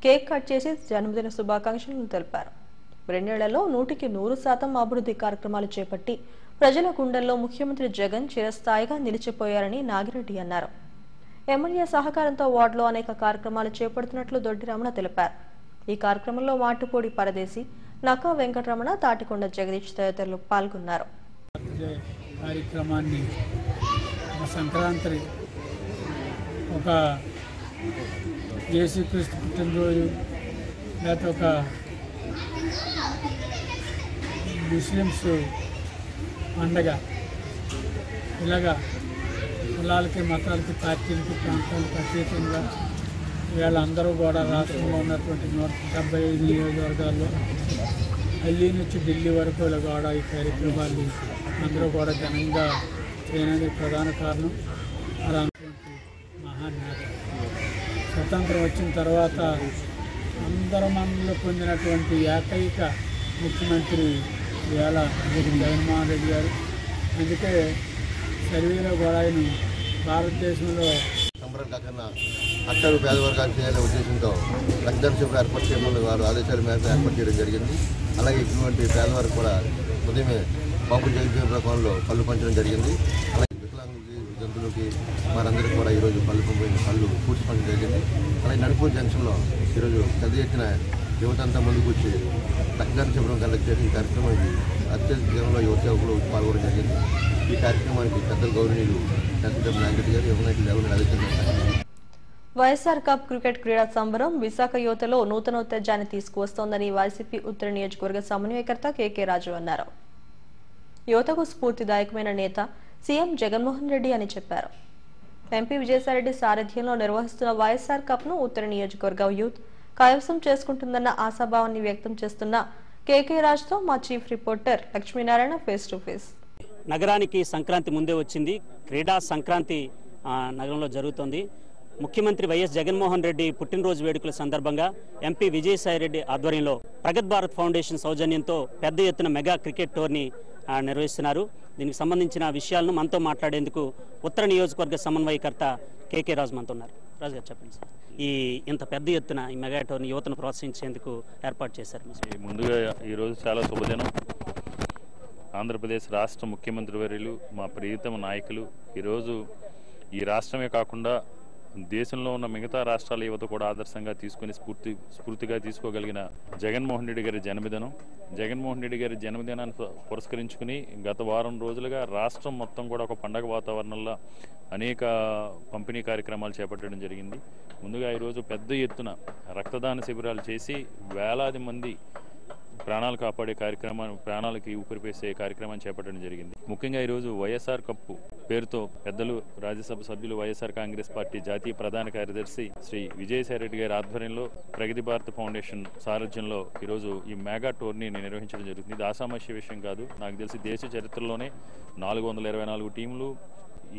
కేక్ కట్ చేసి జన్మదిన శుభాకాంక్షలను తెలిపారు. 2 ఏళ్లలో 100% అభివృద్ధి కార్యక్రమాలు చేపట్టి ప్రజల గుండెల్లో ముఖ్యమంత్రి జగన్ చిరస్థాయిగా నిలిచిపోయారని నాగిరెడ్డి అన్నారు. ఎమ్మెల్యే సహకారంతో వార్డులో అనేక కార్యక్రమాలు చేపడుతున్నట్లు దొడ్డి రమణ తెలిపారు. ఈ కార్యక్రమంలో మాటుపూడి పరదేశి, నక్కా వెంకటరమణ, తాటికొండ జగదీష్ తదితరులు పాల్గొన్నారు. కార్యక్రమాన్ని ఒక సంక్రాంతి, ఒక యేసుక్రీస్తు పుట్టినరోజు, లేకపోతే ఒక ముస్లిమ్స్ పండగ, ఇలాగా కులాలకి, మతాలకి, పార్టీలకి, ప్రాంతాలకు అతీతంగా వీళ్ళందరూ కూడా రాష్ట్రంలో ఉన్నటువంటి 175 నియోజకవర్గాల్లో ఢిల్లీ నుంచి ఢిల్లీ వరకు కూడా ఈ కార్యక్రమాన్ని అందరూ కూడా ఘనంగా చేయడానికి ప్రధాన కారణం అలాంటి మహానేత. స్వతంత్రం వచ్చిన తర్వాత అందరూ మనలో పొందినటువంటి ఏకైక ముఖ్యమంత్రి ఇవాళ జగన్మోహన్ రెడ్డి గారు. అందుకే సర్వేలో కూడా ఆయన భారతదేశంలో సంబరం కాకుండా అట్టడు పేదవర్గాలు చేయాలనే ఉద్దేశంతో రక్తదాన శిబిరం ఏర్పాటు చేయమని వారు ఆదేశాల మేరకు ఏర్పాటు చేయడం జరిగింది. అలాగే ఇటువంటి పేదవారికి కూడా ఉదయమే బాబు జగజ్జీవన రకంలో పళ్ళు పంచడం జరిగింది. అలాగే వికలాంగులకి, జంతువులకి వారందరికీ కూడా ఈరోజు పళ్ళు పూర్తి పంచడం జరిగింది. అలాగే నడుపూర్ జంక్షన్లో ఈరోజు పెద్ద ఎత్తున యువతంతా ముందుకు వచ్చి రక్తదాన శిబిరం కండక్ట్ చేసి ఈ కార్యక్రమానికి అత్యధికంలో యువత సేవకులు పాల్గొనడం జరిగింది. ఈ కార్యక్రమానికి పెద్దలు గౌరవనీయులు డాక్టర్ నాయకుడు గారు, యువ నాయకులు ఎవరు అధికారులు. వైఎస్ఆర్ కప్ క్రికెట్ క్రీడా సంబరం విశాఖ యువతలో నూతనోత్తేజాన్ని తీసుకువస్తోందని వైసీపీ ఉత్తర నియోజకవర్గ సమన్వయకర్త కేకే రాజు అన్నారు. యువతకు స్ఫూర్తిదాయకమైన నేత సీఎం జగన్మోహన్ రెడ్డి అని చెప్పారు. ఎంపీ విజయసాయిరెడ్డి సారథ్యంలో నిర్వహిస్తున్న వైఎస్ఆర్ కప్ ను ఉత్తర నియోజకవర్గ యూత్ కైవసం చేసుకుంటుందన్న ఆశాభావాన్ని వ్యక్తం చేస్తున్న కేకే రాజుతో మా chief reporter Lakshminarayana face to face. నగరానికి సంక్రాంతి ముందే వచ్చింది. క్రీడా సంక్రాంతి నగరంలో జరుగుతోంది. ముఖ్యమంత్రి వైఎస్ జగన్మోహన్ రెడ్డి పుట్టినరోజు వేడుకల సందర్భంగా ఎంపీ విజయసాయిరెడ్డి ఆధ్వర్యంలో ప్రగత్ భారత్ ఫౌండేషన్ సౌజన్యంతో పెద్ద ఎత్తున మెగా క్రికెట్ టోర్నీ నిర్వహిస్తున్నారు. దీనికి సంబంధించిన విషయాలను మనతో మాట్లాడేందుకు ఉత్తర నియోజకవర్గ సమన్వయకర్త కేకే రాజు మనతో ఉన్నారు. రాజు గారు చెప్పండి సార్, ఇంత పెద్ద ఎత్తున ఈ మెగా టోర్నీ యువతను ప్రోత్సహించేందుకు ఏర్పాటు చేశారు. ముందుగా ఈరోజు చాలా శుభదినం. ఆంధ్రప్రదేశ్ రాష్ట్ర ముఖ్యమంత్రి వర్యులు, మా ప్రియతమ నాయకులు, ఈరోజు ఈ రాష్ట్రమే కాకుండా దేశంలో ఉన్న మిగతా రాష్ట్రాల యువత కూడా ఆదర్శంగా తీసుకుని స్ఫూర్తిగా తీసుకోగలిగిన జగన్మోహన్ రెడ్డి గారి జన్మదినం. జగన్మోహన్ రెడ్డి గారి జన్మదినాన్ని పురస్కరించుకుని గత వారం రోజులుగా రాష్ట్రం మొత్తం కూడా ఒక పండగ వాతావరణంలో అనేక పంపిణీ కార్యక్రమాలు చేపట్టడం జరిగింది. ముందుగా ఈరోజు పెద్ద ఎత్తున రక్తదాన శిబిరాలు చేసి వేలాది మంది ప్రాణాలు కాపాడే కార్యక్రమాన్ని, ప్రాణాలకి ఊపిరిపేసే కార్యక్రమాన్ని చేపట్టడం జరిగింది. ముఖ్యంగా ఈరోజు వైఎస్ఆర్ కప్పు పేరుతో పెద్దలు రాజ్యసభ సభ్యులు, వైఎస్ఆర్ కాంగ్రెస్ పార్టీ జాతీయ ప్రధాన కార్యదర్శి శ్రీ విజయసాయిరెడ్డి గారి ఆధ్వర్యంలో ప్రగతి భారత్ ఫౌండేషన్ సారథ్యంలో ఈరోజు ఈ మెగా టోర్నీని నిర్వహించడం జరుగుతుంది. ఇది ఆసామాస్య విషయం కాదు. నాకు తెలిసి దేశ చరిత్రలోనే 424 టీంలు,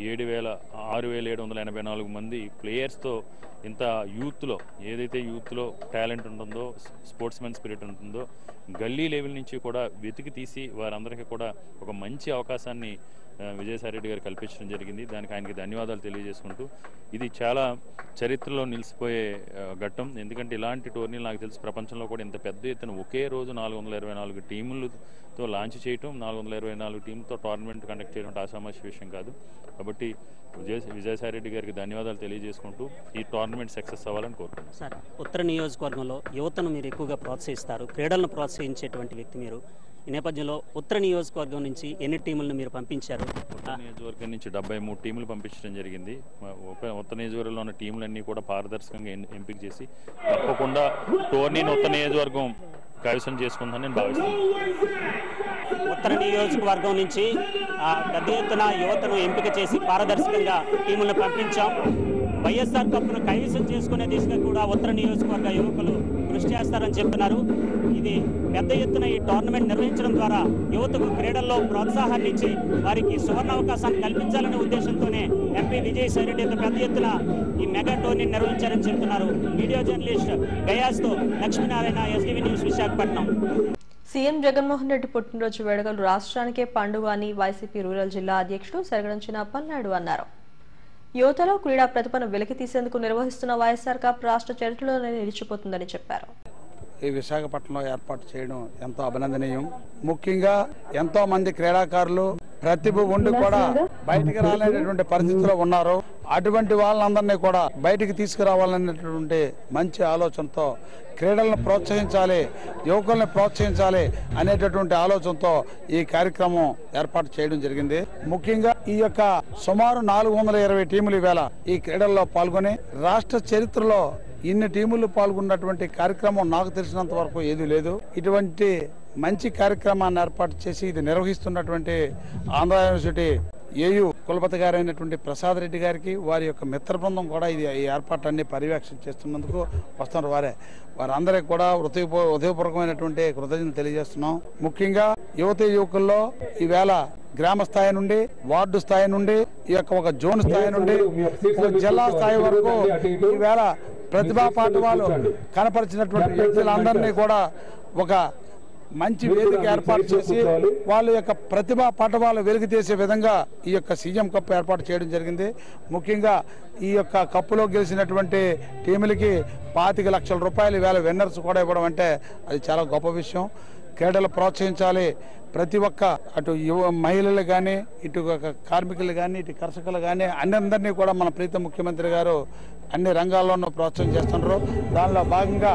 6,784 మంది ప్లేయర్స్తో ఇంత యూత్లో, ఏదైతే యూత్లో టాలెంట్ ఉంటుందో, స్పోర్ట్స్మెన్ స్పిరిట్ ఉంటుందో, గల్లీ లెవెల్ నుంచి కూడా వెతికి తీసి వారందరికీ కూడా ఒక మంచి అవకాశాన్ని విజయసాయిరెడ్డి గారు కల్పించడం జరిగింది. దానికి ఆయనకి ధన్యవాదాలు తెలియజేసుకుంటూ, ఇది చాలా చరిత్రలో నిలిచిపోయే ఘట్టం. ఎందుకంటే ఇలాంటి టోర్నీలు నాకు తెలిసి ప్రపంచంలో కూడా ఇంత పెద్ద ఎత్తున ఒకే రోజు 424 టీములతో లాంచ్ చేయటం, 424 టీంలతో టోర్నమెంట్ కండక్ట్ చేయడం ఆసామాస్య విషయం కాదు. కాబట్టి విజయసాయిరెడ్డి గారికి ధన్యవాదాలు తెలియజేసుకుంటూ ఈ టోర్నమెంట్ సక్సెస్ అవ్వాలని కోరుకుంటున్నాను. సార్, ఉత్తర నియోజకవర్గంలో యువతను మీరు ఎక్కువగా ప్రోత్సహిస్తారు, క్రీడలను ప్రోత్సహించేటువంటి వ్యక్తి మీరు. ఈ నేపథ్యంలో ఉత్తర నియోజకవర్గం నుంచి ఎన్ని టీములను మీరు పంపించారు? ఉత్తర నియోజకవర్గం నుంచి 73 టీములు పంపించడం జరిగింది. ఉత్తర నియోజకవర్గంలో ఉన్న టీములన్నీ కూడా పారదర్శకంగా ఎంపిక చేసి తప్పకుండా టోర్నీని ఉత్తర నియోజకవర్గం కైవసం చేసుకుందని నేను భావిస్తున్నాను. ఉత్తర నియోజకవర్గం నుంచి పెద్ద ఎత్తున యువతను ఎంపిక చేసి పారదర్శకంగా టీములను పంపించాం. వైఎస్ఆర్ కప్ను కైవసం చేసుకునే దిశగా కూడా ఉత్తర నియోజకవర్గ యువకులు కృషి చేస్తారని చెప్తున్నారు. ఇది పెద్ద ఎత్తున ఈ టోర్నమెంట్ నిర్వహించడం ద్వారా యువతకు క్రీడల్లో ప్రోత్సాహాన్ని ఇచ్చి వారికి సువర్ణ అవకాశాన్ని కల్పించాలనే ఉద్దేశంతోనే ఎంపీ విజయసాయిరెడ్డి పెద్ద ఎత్తున ఈ మెగా టోర్నీ నిర్వహించారని చెప్తున్నారు. వీడియో జర్నలిస్ట్ గయాస్తో Lakshminarayana, STV news, Visakhapatnam. CM Jaganmohan Reddy పుట్టినరోజు వేడుకలు రాష్ట్రానికే పండుగ అని వైసీపీ రూరల్ జిల్లా అధ్యక్షుడు సరగడంచిన అప్పలనాయుడు అన్నారు. యువతలో క్రీడా ప్రతిభను వెలికి తీసేందుకు నిర్వహిస్తున్న వైఎస్ఆర్ కప్ రాష్ట్ర చరిత్రలోనే నిలిచిపోతుందని చెప్పారు. ఈ విశాఖపట్నంలో ఏర్పాటు చేయడం ఎంతో అభినందనీయం. ముఖ్యంగా ఎంతో మంది క్రీడాకారులు ప్రతిభ ఉండి కూడా బయటికి రాలేనటువంటి పరిస్థితిలో ఉన్నారు. అటువంటి వాళ్ళందరినీ కూడా బయటికి తీసుకురావాలనేటువంటి మంచి ఆలోచనతో క్రీడలను ప్రోత్సహించాలి, యువకుల్ని ప్రోత్సహించాలి అనేటటువంటి ఆలోచనతో ఈ కార్యక్రమం ఏర్పాటు చేయడం జరిగింది. ముఖ్యంగా ఈ యొక్క సుమారు 420 టీములు ఈవేళ ఈ క్రీడల్లో పాల్గొని రాష్ట్ర చరిత్రలో ఇన్ని టీములు పాల్గొన్నటువంటి కార్యక్రమం నాకు తెలిసినంత వరకు ఏదీ లేదు. ఇటువంటి మంచి కార్యక్రమాన్ని ఏర్పాటు చేసి ఇది నిర్వహిస్తున్నటువంటి ఆంధ్ర యూనివర్సిటీ ఏయు కులపతి గారైనటువంటి ప్రసాద్ రెడ్డి గారికి, వారి యొక్క మిత్ర బృందం కూడా ఇది ఈ ఏర్పాట్లన్నీ పర్యవేక్షణ చేస్తున్నందుకు వస్తున్నారు. వారందరికీ కూడా హృదయపూర్వకమైనటువంటి కృతజ్ఞతలు తెలియజేస్తున్నాం. ముఖ్యంగా యువకుల్లో ఈవేళ గ్రామ స్థాయి నుండి, వార్డు స్థాయి నుండి, ఈ యొక్క ఒక జోన్ స్థాయి నుండి జిల్లా స్థాయి వరకు ఈవేళ ప్రతిభా పాఠవాలు కనపరిచినటువంటి వ్యక్తులందరినీ కూడా ఒక మంచి వేదిక ఏర్పాటు చేసి వాళ్ళ యొక్క ప్రతిభా పాఠవాలు వెలుగు తీసే విధంగా ఈ యొక్క సీఎం కప్ ఏర్పాటు చేయడం జరిగింది. ముఖ్యంగా ఈ యొక్క కప్పులో గెలిచినటువంటి టీములకి 25 లక్షల రూపాయలు ఈవేళ విన్నర్స్ కూడా ఇవ్వడం అంటే అది చాలా గొప్ప విషయం. క్రీడలు ప్రోత్సహించాలి. ప్రతి ఒక్క అటు మహిళలు కానీ, ఇటు కార్మికులు కానీ, ఇటు కర్షకులు కానీ అందరినీ కూడా మన ప్రీత ముఖ్యమంత్రి గారు అన్ని రంగాల్లోనూ ప్రోత్సహం చేస్తున్నారు. దానిలో భాగంగా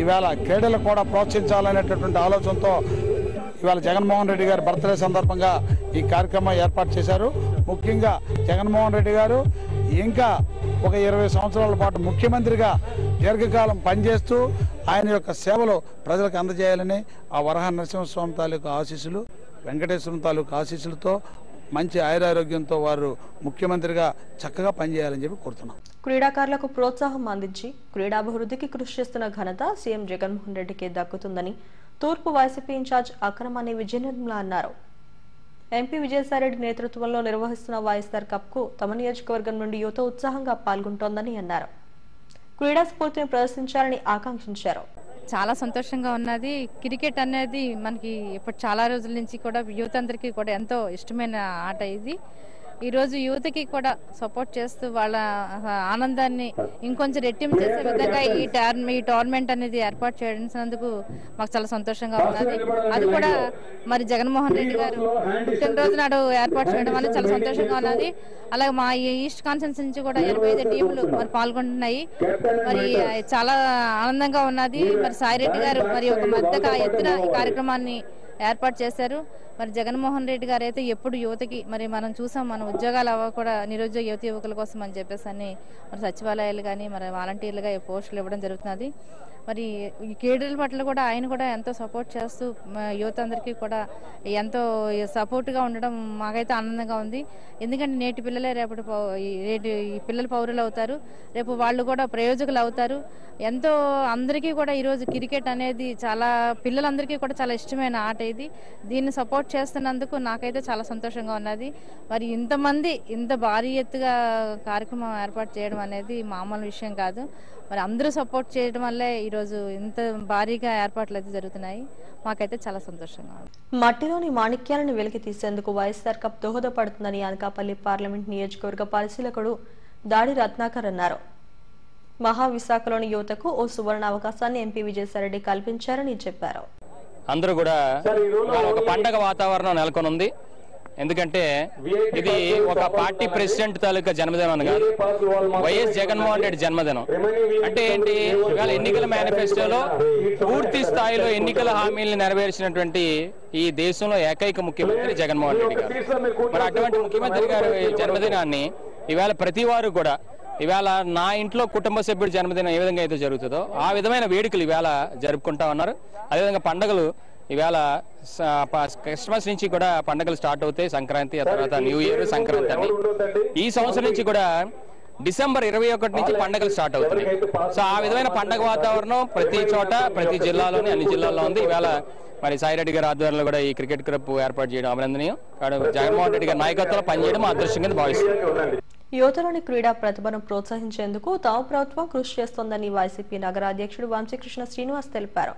ఈవేళ క్రీడలు కూడా ప్రోత్సహించాలనేటటువంటి ఆలోచనతో ఇవాళ జగన్మోహన్ రెడ్డి గారి బర్త్డే సందర్భంగా ఈ కార్యక్రమం ఏర్పాటు చేశారు. ముఖ్యంగా జగన్మోహన్ రెడ్డి గారు ఇంకా ఒక 20 సంవత్సరాల పాటు ముఖ్యమంత్రిగా దీర్ఘకాలం పనిచేస్తూ ఆయన యొక్క సేవలు ప్రజలకు అందజేయాలని ఆ వరహ నరసింహస్వామి తాలూకు ఆశీస్సులు, వెంకటేశ్వరం తాలూకు ఆశీస్సులతో మంచి ఆయురారోగ్యంతో వారు ముఖ్యమంత్రిగా చక్కగా పనిచేయాలని చెప్పి కోరుతున్నాం. క్రీడాకారులకు ప్రోత్సాహం అందించి క్రీడాభివృద్ధికి కృషి చేస్తున్న ఘనత సీఎం జగన్మోహన్ రెడ్డికి దక్కుతుందని తూర్పు వైసీపీ ఇన్ఛార్జ్ అక్రమాని విజయనిర్మల అన్నారు. ఎంపీ విజయసాయిరెడ్డి నేతృత్వంలో నిర్వహిస్తున్న వైఎస్ఆర్ కప్ కు తమ నియోజకవర్గం నుండి యువత ఉత్సాహంగా పాల్గొంటోందని అన్నారు. క్రీడా స్ఫూర్తిని ప్రదర్శించాలని ఆకాంక్షించారు. చాలా సంతోషంగా ఉన్నది. క్రికెట్ అనేది మనకి ఇప్పుడు చాలా రోజుల నుంచి కూడా యువత అందరికీ కూడా ఎంతో ఇష్టమైన ఆట ఇది. ఈరోజు యువతకి కూడా సపోర్ట్ చేస్తూ వాళ్ళ ఆనందాన్ని ఇంకొంచెం రెట్టింపు చేసే విధంగా ఈ టోర్నమెంట్ అనేది ఏర్పాటు చేసినందుకు మాకు చాలా సంతోషంగా ఉన్నది. అది కూడా మరి జగన్మోహన్ రెడ్డి గారు పుట్టినరోజు నాడు ఏర్పాటు చేయడం వల్ల చాలా సంతోషంగా ఉన్నది. అలాగే మా ఈస్ట్ కాన్ఫరెన్స్ నుంచి కూడా 85 టీములు మరి పాల్గొంటున్నాయి. మరి చాలా ఆనందంగా ఉన్నది. మరి సాయిరెడ్డి గారు మరి ఒక మద్దతు ఎత్తున ఈ కార్యక్రమాన్ని ఏర్పాటు చేశారు. మరి జగన్మోహన్ రెడ్డి గారు అయితే ఎప్పుడు యువతకి మరి మనం చూసాం, మన ఉద్యోగాలు కూడా నిరుద్యోగ యువకుల కోసం అని చెప్పేసి అని మరి సచివాలయాలు కానీ మరి వాలంటీర్లుగా పోస్టులు ఇవ్వడం జరుగుతున్నది. మరి ఈ క్రీడల పట్ల కూడా ఆయన కూడా ఎంతో సపోర్ట్ చేస్తూ యువత అందరికీ కూడా ఎంతో సపోర్ట్గా ఉండడం మాకైతే ఆనందంగా ఉంది. ఎందుకంటే నేటి పిల్లలే రేపటి ఈ పిల్లలు పౌరులు అవుతారు, రేపు వాళ్ళు కూడా ప్రయోజకులు అవుతారు. ఎంతో అందరికీ కూడా ఈరోజు క్రికెట్ అనేది చాలా పిల్లలందరికీ కూడా చాలా ఇష్టమైన ఆట ఇది. దీన్ని సపోర్ట్ చేస్తున్నందుకు నాకైతే చాలా సంతోషంగా ఉన్నది. మరి ఇంతమంది ఇంత భారీ ఎత్తుగా కార్యక్రమం ఏర్పాటు చేయడం అనేది మామూలు విషయం కాదు. మరి అందరూ సపోర్ట్ చేయడం వల్లే ఈరోజు ఇంత భారీగా ఏర్పాట్లు అయితే జరుగుతున్నాయి. మాకైతే చాలా సంతోషంగా ఉంది. మట్టిలోని మాణిక్యాలను వెలికి తీసేందుకు వైఎస్ఆర్ కప్ దోహదపడుతుందని అనకాపల్లి పార్లమెంట్ నియోజకవర్గ పరిశీలకుడు దాడి రత్నాకర్ అన్నారు. మహావిశాఖలోని యువతకు ఓ సువర్ణ అవకాశాన్ని ఎంపీ విజయసాయిరెడ్డి కల్పించారని చెప్పారు. అందరూ కూడా ఒక పండగ వాతావరణం నెలకొనుంది. ఎందుకంటే ఇది ఒక పార్టీ ప్రెసిడెంట్ తాలూకా జన్మదినం కాదు, వైఎస్ జగన్మోహన్ రెడ్డి జన్మదినం. అంటే ఏంటి, ఇవాళ ఎన్నికల మేనిఫెస్టోలో పూర్తి స్థాయిలో ఎన్నికల హామీలను నెరవేర్చినటువంటి ఈ దేశంలో ఏకైక ముఖ్యమంత్రి జగన్మోహన్ రెడ్డి గారు. మరి అటువంటి ముఖ్యమంత్రి గారి జన్మదినాన్ని ఇవాళ ప్రతి వారు కూడా ఇవాళ నా ఇంట్లో కుటుంబ సభ్యుడి జన్మదినం ఏ విధంగా అయితే జరుగుతుందో ఆ విధమైన వేడుకలు ఇవాళ జరుపుకుంటా ఉన్నారు. అదేవిధంగా పండుగలు ఇవాళ క్రిస్మస్ నుంచి కూడా పండుగలు స్టార్ట్ అవుతాయి. సంక్రాంతి, ఆ తర్వాత న్యూ ఇయర్, సంక్రాంతి అని ఈ సంవత్సరం నుంచి కూడా డిసెంబర్ 21 నుంచి పండుగలు స్టార్ట్ అవుతున్నాయి. సో ఆ విధమైన పండుగ వాతావరణం ప్రతి చోట ప్రతి జిల్లాలోని అన్ని జిల్లాల్లో ఉంది. ఇవాళ మరి సాయిరెడ్డి గారి ఆధ్వర్యంలో కూడా ఈ క్రికెట్ క్లబ్ ఏర్పాటు చేయడం అభినందనీయం. జగన్మోహన్ రెడ్డి గారి నాయకత్వంలో పనిచేయడం అదృష్టంగా భావిస్తుంది. యువతలోని క్రీడా ప్రతిభను ప్రోత్సహించేందుకు తమ ప్రభుత్వం కృషి చేస్తోందని వైసీపీ నగర అధ్యక్షుడు వంశీకృష్ణ శ్రీనివాస్ తెలిపారు.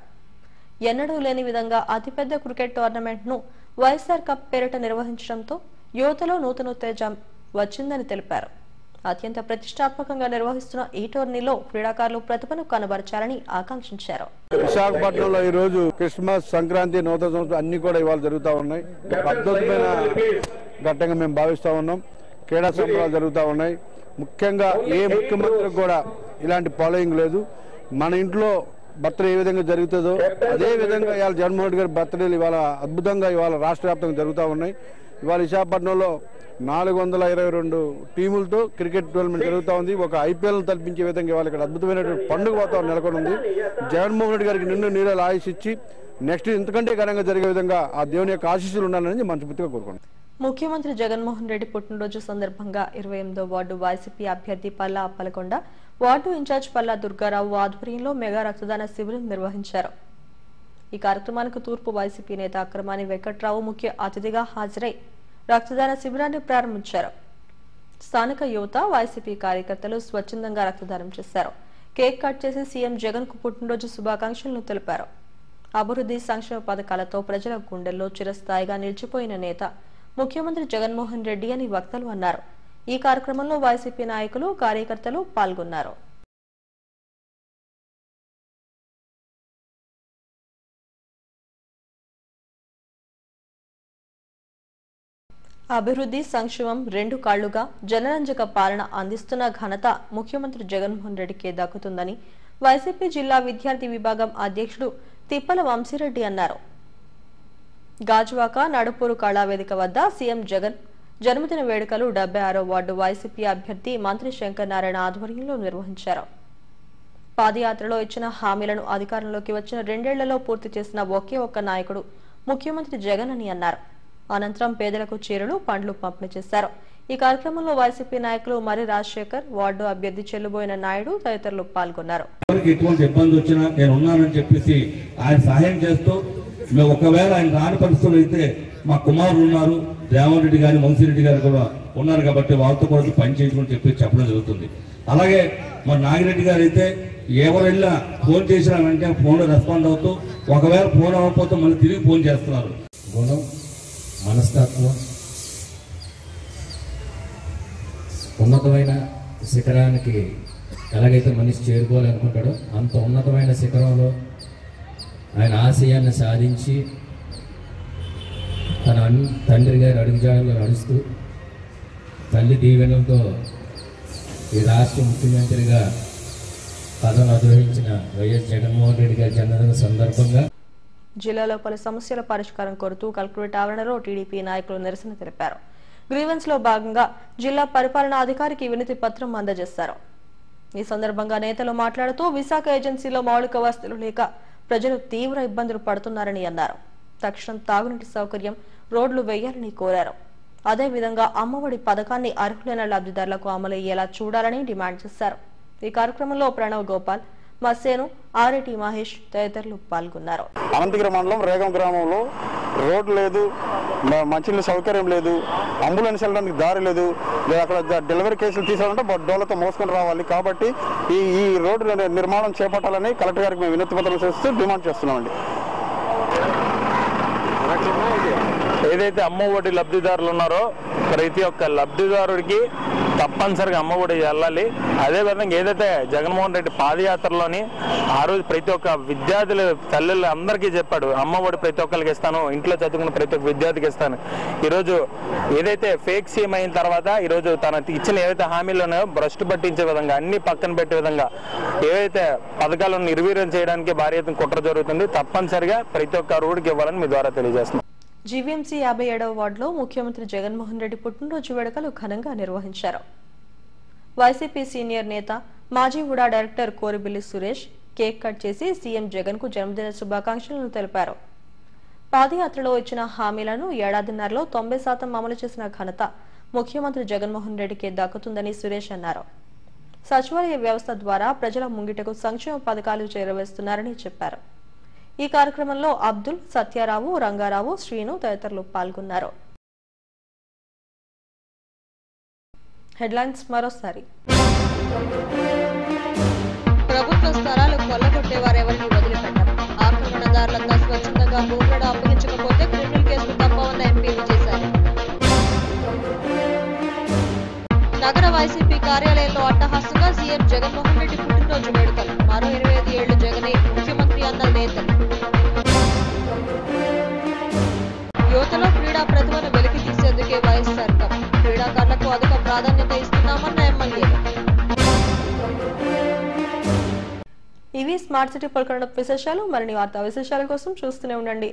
ఎన్నడూ లేని విధంగా అతిపెద్ద క్రికెట్ టోర్నమెంట్ ను వైఎస్ఆర్ కప్ పేరిట నిర్వహించడంతో యువతలో నూతనోత్తేజం వచ్చిందని తెలిపారు. అత్యంత ప్రతిష్టాత్మకంగా నిర్వహిస్తున్న ఈ టోర్నీలో క్రీడాకారులు ప్రతిభను కనబరచాలని ఆకాంక్షించారు. విశాఖపట్నంలో ఈ రోజు క్రిస్మస్, సంక్రాంతి, నూతన సంవత్సరం అన్ని కూడా ఇవాళ జరుగుతూ ఉన్నాయి. అద్భుతమైన ఘట్టంగా మేము భావిస్తూ ఉన్నాం. క్రీడా సంబరాలు జరుగుతూ ఉన్నాయి. ముఖ్యంగా ఏ ముఖ్యమంత్రికి కూడా ఇలాంటి ఫాలోయింగ్ లేదు. మన ఇంట్లో బర్త్డే ఏ విధంగా జరుగుతుందో అదే విధంగా ఇవాళ జగన్మోహన్ రెడ్డి గారి బర్త్డేలు ఇవాళ అద్భుతంగా ఇవాళ రాష్ట్ర వ్యాప్తంగా జరుగుతూ ఉన్నాయి. ఇవాళ విశాఖపట్నంలో 422 టీములతో క్రికెట్ టోర్నమెంట్ జరుగుతూ ఉంది. ఒక ఐపీఎల్ తలపించే విధంగా ఇవాళ ఇక్కడ అద్భుతమైనటువంటి పండుగ వాతావరణం నెలకొని ఉంది. జగన్మోహన్ రెడ్డి గారికి నిండు నీళ్ళ ఆయుష్ ఇచ్చి నెక్స్ట్ ఇంతకంటే ఘనంగా జరిగే విధంగా ఆ దేవుని యొక్క ఆశీస్సులు ఉండాలని మనస్ఫూర్తిగా కోరుకుంటున్నాను. ముఖ్యమంత్రి జగన్మోహన్ రెడ్డి పుట్టినరోజు సందర్భంగా 28వ వార్డు వైసీపీ అభ్యర్థి పల్లా అప్పలకొండ, వార్డు ఇన్ఛార్జ్ పల్లా దుర్గారావు ఆధ్వర్యంలో మెగా రక్తదాన శిబిరం నిర్వహించారు. ఈ కార్యక్రమానికి తూర్పు వైసీపీ నేత అక్రమాని వెంకట్రావు ముఖ్య అతిథిగా హాజరై రక్తదాన శిబిరాన్ని ప్రారంభించారు. స్థానిక యువత, వైసీపీ కార్యకర్తలు స్వచ్ఛందంగా రక్తదానం చేశారు. కేక్ కట్ చేసి సీఎం జగన్ కు పుట్టినరోజు శుభాకాంక్షలను తెలిపారు. అభివృద్ధి సంక్షేమ పథకాలతో ప్రజల గుండెల్లో చిరస్థాయిగా నిలిచిపోయిన నేత ముఖ్యమంత్రి జగన్మోహన్ రెడ్డి అని వక్తలు అన్నారు. ఈ కార్యక్రమంలో వైసీపీ నాయకులు, కార్యకర్తలు పాల్గొన్నారు. అభివృద్ధి సంక్షేమం రెండు కాళ్లుగా జనరంజక పాలన అందిస్తున్న ఘనత ముఖ్యమంత్రి జగన్మోహన్ రెడ్డికే దక్కుతుందని వైసీపీ జిల్లా విద్యార్థి విభాగం అధ్యక్షుడు తిప్పల వంశీరెడ్డి అన్నారు. గాజువాక నడుపూరు కళావేదిక వద్ద సీఎం జగన్ జన్మదిన వేడుకలు 76వ వార్డు వైసీపీ అభ్యర్థి మంత్రి శంకర్ నారాయణ ఆధ్వర్యంలో నిర్వహించారు. పాదయాత్రలో ఇచ్చిన హామీలను అధికారంలోకి వచ్చిన 2 ఏళ్లలో పూర్తి చేసిన ఒకే ఒక్క నాయకుడు ముఖ్యమంత్రి జగన్ అని అన్నారు. అనంతరం పేదలకు చీరలు, పండ్లు పంపిణీ చేశారు. ఈ కార్యక్రమంలో వైసీపీ నాయకులు మరి రాజశేఖర్, వార్డు అభ్యర్థి చెల్లుబోయిన నాయుడు తదితరులు పాల్గొన్నారు. ఎటువంటి ఇబ్బంది వచ్చినా నేను ఉన్నానని చెప్పేసి ఆయన సహాయం చేస్తూ, మేము ఒకవేళ ఆయన రాని పరిస్థితులు అయితే మా కుమారులు ఉన్నారు, రేవంత్ రెడ్డి గారి, వంశీరెడ్డి గారు కూడా ఉన్నారు కాబట్టి వాళ్ళతో కూడా పని చేసుకుని చెప్పి చెప్పడం జరుగుతుంది. అలాగే మా నాగిరెడ్డి గారు అయితే ఎవరైనా ఫోన్ చేసినా వెంటనే ఫోన్లో రెస్పాండ్ అవుతూ, ఒకవేళ ఫోన్ అవ్వకపోతే మళ్ళీ తిరిగి ఫోన్ చేస్తున్నారు. గుణం, మనస్తత్వం, ఉన్నతమైన శిఖరానికి ఎలాగైతే మనిషి చేరుకోవాలనుకుంటాడో అంత ఉన్నతమైన శిఖరంలో ఆయన ఆశయాన్ని సాధించి తన తండ్రి గారి అడుగుజాడల్లో నడుస్తూ తల్లి దీవెనలతో ఈ రాష్ట్ర ముఖ్యమంత్రిగా పదవిని అధిరోహించిన వైఎస్ జగన్మోహన్ రెడ్డి గారి జన్మదిన సందర్భంగా జిల్లాలో పలు సమస్యల పరిష్కారం కోరుతూ కలెక్టరేట్ ఆవరణలో టీడీపీ నాయకులు నిరసన తెలిపారు. గ్రీవెన్స్ లో భాగంగా జిల్లా పరిపాలనాధికారికి వినతి పత్రం అందజేశారు. ఈ సందర్భంగా నేతలు మాట్లాడుతూ విశాఖ ఏజెన్సీలో మౌలిక వసతులు లేక ప్రజలు తీవ్ర ఇబ్బందులు పడుతున్నారని అన్నారు. తక్షణం తాగునీటి సౌకర్యం, రోడ్లు వేయాలని కోరారు. అదేవిధంగా అమ్మఒడి పథకాన్ని అర్హులైన లబ్ధిదారులకు అమలయ్యేలా చూడాలని డిమాండ్ చేశారు. ఈ కార్యక్రమంలో ప్రణవ్ గోపాల్, మస్సేను, ఆర్ఐటి మహేష్ తదితరులు పాల్గొన్నారు. అనంతగిరి మండలం రేగం గ్రామంలో రోడ్డు లేదు, మంచినీళ్ళ సౌకర్యం లేదు, అంబులెన్స్ వెళ్ళడానికి దారి లేదు. అక్కడ డెలివరీ కేసులు తీసుకోవాలంటే డోలతో మోసుకొని రావాలి. కాబట్టి ఈ రోడ్డు నిర్మాణం చేపట్టాలని కలెక్టర్ గారికి మేము వినతి పత్రం చేస్తూ డిమాండ్ చేస్తున్నామండి. ఏదైతే అమ్మఒడి లబ్ధిదారులు ఉన్నారో ప్రతి ఒక్క లబ్ధిదారుడికి తప్పనిసరిగా అమ్మఒడి వెళ్ళాలి. అదేవిధంగా ఏదైతే జగన్మోహన్ రెడ్డి పాదయాత్రలోని ఆ రోజు ప్రతి ఒక్క విద్యార్థుల తల్లులు అందరికీ చెప్పాడు, అమ్మఒడి ప్రతి ఒక్కరికి ఇస్తాను, ఇంట్లో చదువుకున్న ప్రతి ఒక్క విద్యార్థికి ఇస్తాను. ఈరోజు ఏదైతే ఫేక్ సీఎం అయిన తర్వాత ఈరోజు తన ఇచ్చిన ఏవైతే హామీలు ఉన్నాయో భ్రష్టు పట్టించే విధంగా, అన్ని పక్కన పెట్టే విధంగా ఏవైతే పథకాలను నిర్వీర్యం చేయడానికి భారీ ఎత్తున కుట్ర జరుగుతుంది. తప్పనిసరిగా ప్రతి ఒక్క రోడ్డుకి ఇవ్వాలని మీ ద్వారా తెలియజేస్తున్నాం. జీవీఎంసీ 57వ వార్డులో ముఖ్యమంత్రి జగన్మోహన్ రెడ్డి పుట్టినరోజు వేడుకలు ఘనంగా నిర్వహించారు. వైసీపీ సీనియర్ నేత, మాజీ UDA director Koribilli Suresh cake cut చేసి సీఎం జగన్ కు జన్మదిన శుభాకాంక్షలను తెలిపారు. పాదయాత్రలో ఇచ్చిన హామీలను ఏడాదిన్నరలో 90% అమలు చేసిన ఘనత ముఖ్యమంత్రి జగన్మోహన్ రెడ్డికే దక్కుతుందని సురేష్ అన్నారు. సచివాలయ వ్యవస్థ ద్వారా ప్రజల ముంగిటకు సంక్షేమ పథకాలు చేరవేస్తున్నారని చెప్పారు. ఈ కార్యక్రమంలో అబ్దుల్, సత్యారావు, రంగారావు, శ్రీను తదితరులు పాల్గొన్నారు. హెడ్లైన్స్ మరోసారి. ప్రభుత్వ స్థలాలు కొల్లగొట్టేవారెవరిని వదిలిపెట్టారు. ఆక్రమణదారులంతా స్వచ్ఛందంగా భూములను అప్పగించకపోతే క్రిమినల్ కేసులు తప్పవన్న ఎంపీ విజయసాయి. నగర వైసీపీ కార్యాలయంలో అట్టహాసంగా సీఎం జగన్మోహన్ రెడ్డి పుట్టినరోజు వేడుకలు. మరో 25 ఏళ్లు జగనే ముఖ్యమంత్రి అన్న నేతలు. యువతలో క్రీడా ప్రతిభను వెలికి తీసేందుకే వైఎస్ఆర్ ఇవి స్మార్ట్ సిటీ పల్కరణ విశేషాలు. మరిన్ని వార్తా విశేషాల కోసం చూస్తూనే ఉండండి.